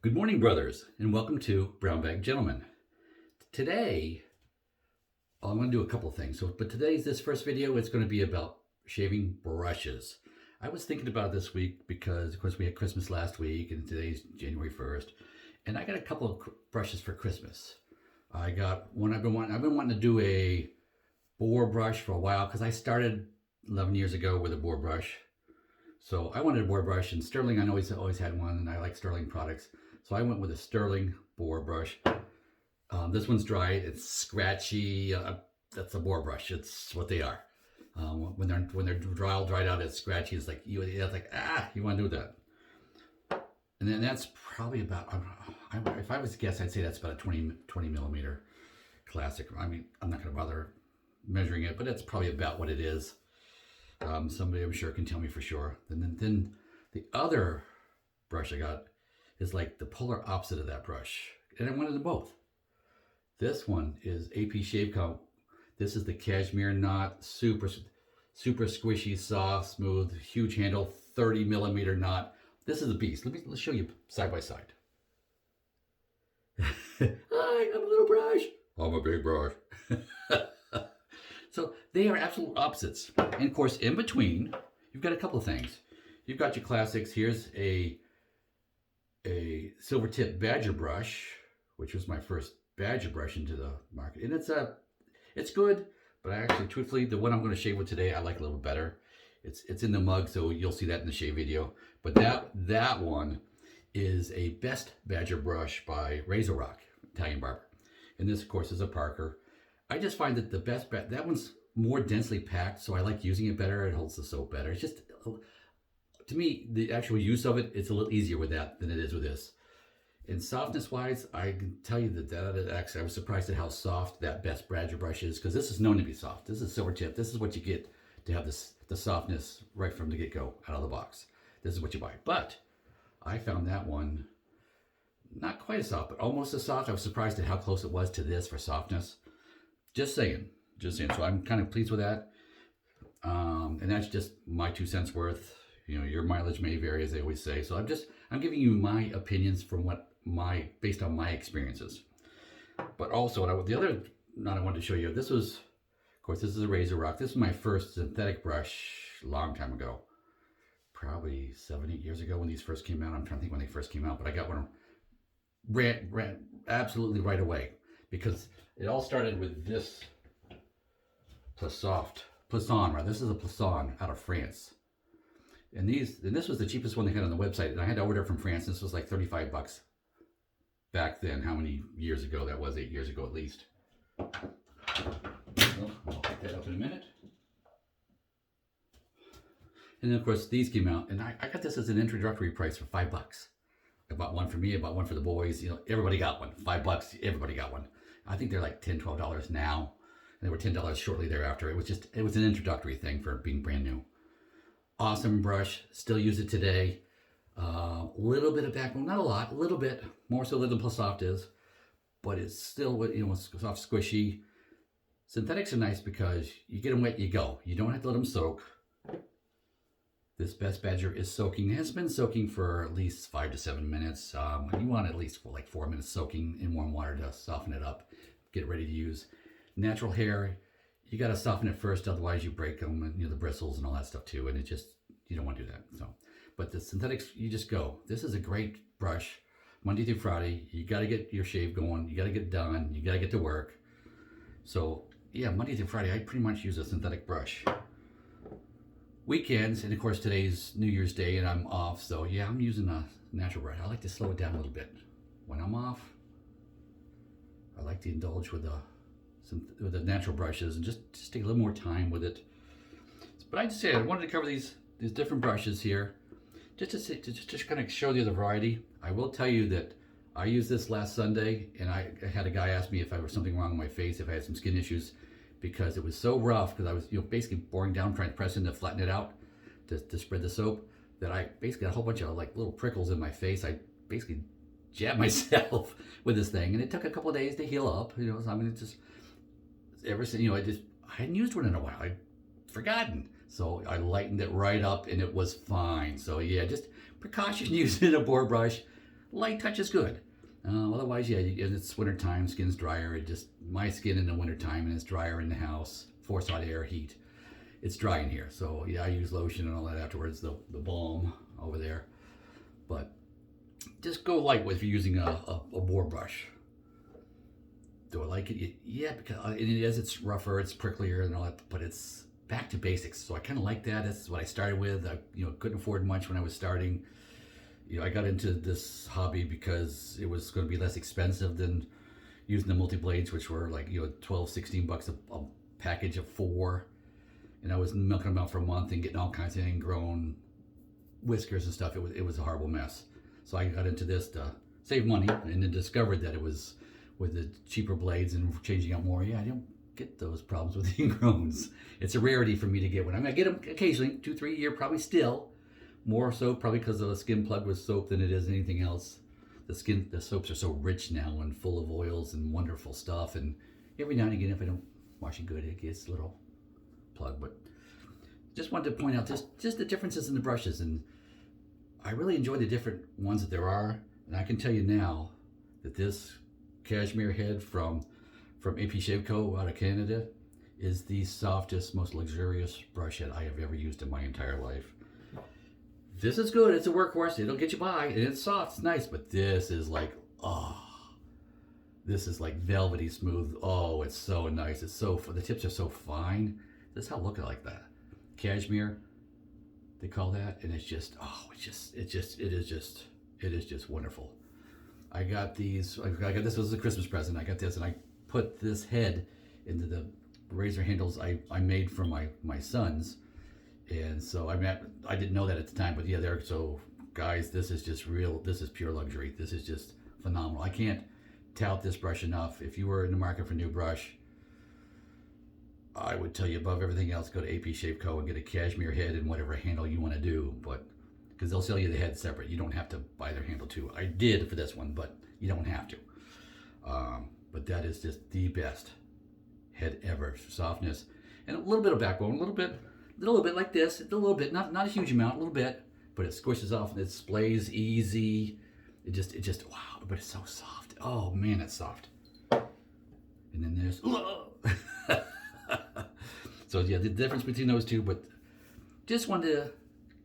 Good morning, brothers, and welcome to Brown Bag Gentlemen. Today, I'm going to do a couple of things. But today's this first video, it's going to be about shaving brushes. I was thinking about it this week because, of course, we had Christmas last week, and today's January 1st, and I got a couple of brushes for Christmas. I got one I've been wanting to do a boar brush for a while because I started 11 years ago with a boar brush. So I wanted a boar brush, and Sterling, I always had one, and I like Sterling products. So I went with a Sterling boar brush. This one's dry. It's scratchy. That's a boar brush. It's what they are. When they're dried out, it's scratchy. It's like you want to do that. And then that's probably about. If I was to guess, I'd say that's about a 20 millimeter classic. I mean, I'm not going to bother measuring it, but that's probably about what it is. Somebody I'm sure can tell me for sure. And then the other brush I got is like the polar opposite of that brush. And I wanted them both. This one is AP Shave Co. This is the cashmere knot, super squishy, soft, smooth, huge handle, 30 millimeter knot. This is a beast. Let's show you side by side. Hi, I'm a little brush. I'm a big brush. So they are absolute opposites. And of course, in between, you've got a couple of things. You've got your classics. Here's a silver tip badger brush, which was my first badger brush into the market. And it's good, but I actually, truthfully, the one I'm going to shave with today, I like a little better. It's in the mug, so you'll see that in the shave video. But that one is a best badger brush by Razor Rock, Italian barber. And this, of course, is a Parker. I just find that that one's more densely packed, so I like using it better. It holds the soap better. It's just, to me, the actual use of it, it's a little easier with that than it is with this. And softness-wise, I can tell you that actually, I was surprised at how soft that best badger brush is, because this is known to be soft. This is silver tip. This is what you get to have the softness right from the get-go, out of the box. This is what you buy. But I found that one not quite as soft, but almost as soft. I was surprised at how close it was to this for softness. Just saying. So I'm kind of pleased with that. And that's just my 2 cents worth. You know, your mileage may vary, as they always say. So I'm giving you my opinions from based on my experiences. But also, the other knot I wanted to show you, this was, of course, this is a Razor Rock. This was my first synthetic brush a long time ago. Probably 7, 8 years ago when these first came out. I'm trying to think when they first came out, but I got one ran absolutely right away, because it all started with this Plisson, right? This is a Plisson out of France. And this was the cheapest one they had on the website, and I had to order from France. This was like $35 back then. How many years ago that was? 8 years ago at least. Well, I'll pick that up in a minute. And then of course these came out, and I got this as an introductory price for $5. I bought one for me, I bought one for the boys. You know, everybody got one. $5, everybody got one. I think they're like $10, $12 now. And they were $10 shortly thereafter. It was an introductory thing for being brand new. Awesome brush, still use it today. Little bit of backbone, not a lot, a little bit, more so than Plus Soft is, but it's still, soft, squishy. Synthetics are nice because you get them wet, you go. You don't have to let them soak. This Best Badger is soaking, has been soaking for at least 5 to 7 minutes. You want at least like 4 minutes soaking in warm water to soften it up, get it ready to use. Natural hair, you got to soften it first, otherwise you break them, and the bristles and all that stuff too, and you don't want to do that. So, but the synthetics, you just go. This is a great brush. Monday through Friday, you got to get your shave going, you got to get it done, you got to get to work. So yeah, Monday through Friday, I pretty much use a synthetic brush. Weekends, and of course today's New Year's Day and I'm off, so yeah, I'm using a natural brush. I like to slow it down a little bit. When I'm off, I like to indulge with the natural brushes and just take a little more time with it. But I wanted to cover these different brushes here, just to kind of show you the variety. I will tell you that I used this last Sunday, and I had a guy ask me if I was something wrong with my face, if I had some skin issues, because it was so rough, because I was basically boring down, trying to press in to flatten it out, to spread the soap, that I basically got a whole bunch of like little prickles in my face. I basically jabbed myself with this thing, and it took a couple of days to heal up. So I mean, it's just ever since I hadn't used one in a while. I'd forgotten, so I lightened it right up, and it was fine. So yeah, just precaution using a boar brush. light touch is good. Otherwise, yeah, it's wintertime, skin's drier. My skin in the wintertime, and it's drier in the house, forced hot air, heat. It's dry in here. So yeah, I use lotion and all that afterwards, the balm over there. But just go light if you're using a boar brush. Do I like it? Yeah, because it's rougher, it's pricklier and all that, but it's back to basics. So I kind of like that. That's what I started with. I couldn't afford much when I was starting. I got into this hobby because it was going to be less expensive than using the multi-blades, which were like 12, 16 bucks a package of 4. And I was milking them out for a month and getting all kinds of ingrown whiskers and stuff. It was a horrible mess. So I got into this to save money, and then discovered that it was with the cheaper blades and changing out more. Yeah, I don't get those problems with the ingrowns. It's a rarity for me to get one. I mean, I get them occasionally, 2-3 a year, probably still. More so probably because of a skin plug with soap than it is anything else. The soaps are so rich now and full of oils and wonderful stuff. And every now and again, if I don't wash it good, it gets a little plug. But just wanted to point out just the differences in the brushes. And I really enjoy the different ones that there are. And I can tell you now that this cashmere head from AP Shave Co. out of Canada is the softest, most luxurious brush head I have ever used in my entire life. This is good. It's a workhorse. It'll get you by. And it's soft. It's nice. But this is like, this is like velvety smooth. Oh, it's so nice. It's so, the tips are so fine. This is how I look at like that. Cashmere, they call that. And it's just, it is just wonderful. I got these, this was a Christmas present. I got this and I put this head into the razor handles I made for my sons. And so, I didn't know that at the time, but yeah, so guys, this is just this is pure luxury. This is just phenomenal. I can't tout this brush enough. If you were in the market for a new brush, I would tell you above everything else, go to AP Shave Co. and get a cashmere head and whatever handle you want to do, but because they'll sell you the head separate. You don't have to buy their handle too. I did for this one, but you don't have to. But that is just the best head ever. Softness and a little bit of backbone, a little bit like this, a little bit, not a huge amount, a little bit, but it squishes off and it splays easy. It just wow, but it's so soft. Oh man, it's soft. And then there's so yeah, the difference between those two, but just wanted to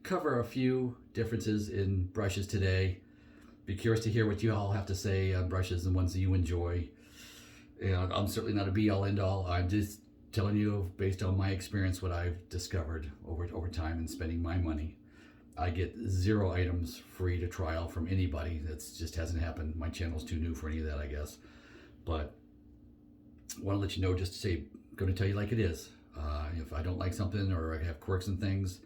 cover a few differences in brushes today. Be curious to hear what you all have to say on brushes and ones that you enjoy. And I'm certainly not a be-all end-all. I'm just telling you based on my experience what I've discovered over time and spending my money. I get 0 items free to trial from anybody. That just hasn't happened. My channel's too new for any of that, I guess. But I want to let you know, just to say, I'm going to tell you like it is. If I don't like something or I have quirks and things,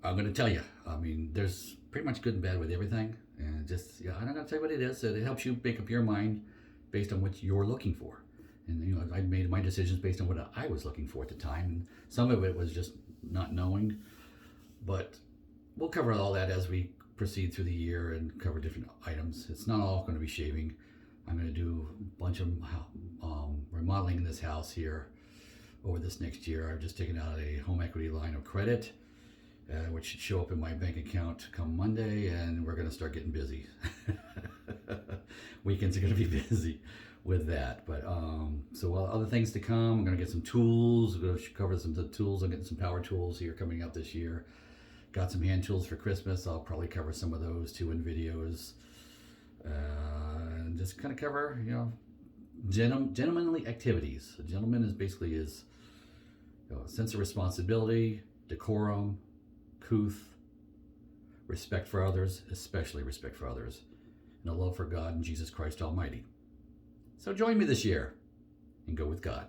I'm going to tell you. I mean, there's pretty much good and bad with everything. And just, I'm not going to tell you what it is. It helps you make up your mind based on what you're looking for. And, I made my decisions based on what I was looking for at the time. And some of it was just not knowing. But we'll cover all that as we proceed through the year and cover different items. It's not all going to be shaving. I'm going to do a bunch of remodeling in this house here over this next year. I've just taken out a home equity line of credit, which should show up in my bank account come Monday, and we're going to start getting busy. Weekends are going to be busy with that. But so other things to come. I'm going to get some tools. I'm going to cover some of the tools. I'm getting some power tools here coming up this year. Got some hand tools for Christmas. I'll probably cover some of those too in videos. And just kind of cover, gentlemanly activities. A gentleman is basically a sense of responsibility, decorum, couth, respect for others, especially respect for others, and a love for God and Jesus Christ Almighty. So join me this year and go with God.